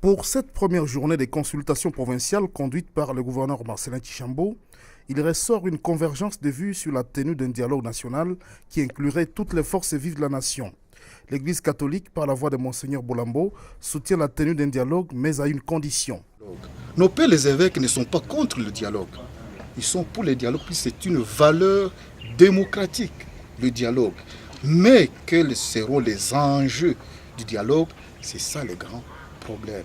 Pour cette première journée des consultations provinciales conduites par le gouverneur Marcellin Tchambo, il ressort une convergence de vues sur la tenue d'un dialogue national qui inclurait toutes les forces vives de la nation. L'Église catholique, par la voix de Monseigneur Bolambo, soutient la tenue d'un dialogue, mais à une condition. Nos pères les évêques ne sont pas contre le dialogue. Ils sont pour le dialogue, puis c'est une valeur démocratique, le dialogue. Mais quels seront les enjeux du dialogue? C'est ça le grand problème.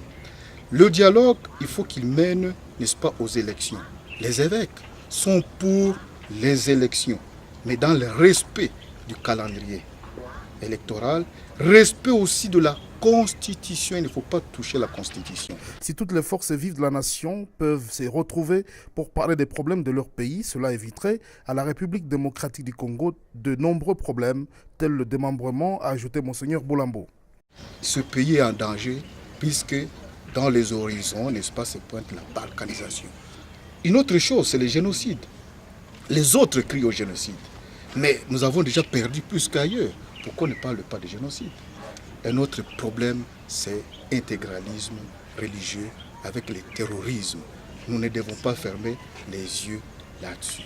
Le dialogue, il faut qu'il mène, n'est-ce pas, aux élections. Les évêques sont pour les élections, mais dans le respect du calendrier électoral, respect aussi de la Constitution. Il ne faut pas toucher la Constitution. Si toutes les forces vives de la nation peuvent se retrouver pour parler des problèmes de leur pays, cela éviterait à la République démocratique du Congo de nombreux problèmes, tels le démembrement, a ajouté Monseigneur Bolambo. Ce pays est en danger puisque dans les horizons, n'est-ce pas, se pointe la balkanisation. Une autre chose, c'est le génocide. Les autres crient au génocide. Mais nous avons déjà perdu plus qu'ailleurs. Pourquoi ne parle pas de génocide? Un autre problème, c'est l'intégralisme religieux avec le terrorisme. Nous ne devons pas fermer les yeux là-dessus.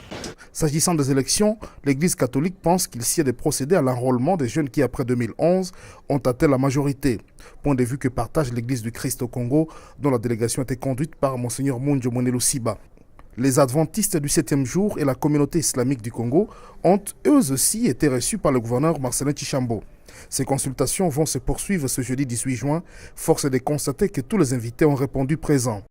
S'agissant des élections, l'Église catholique pense qu'il s'y a de procéder à l'enrôlement des jeunes qui, après 2011, ont atteint la majorité. Point de vue que partage l'Église du Christ au Congo, dont la délégation était conduite par Monseigneur Munjo Monelo Siba. Les adventistes du 7e jour et la communauté islamique du Congo ont eux aussi été reçus par le gouverneur Marcellin Tchambo. Ces consultations vont se poursuivre ce jeudi 18 juin. Force est de constater que tous les invités ont répondu présents.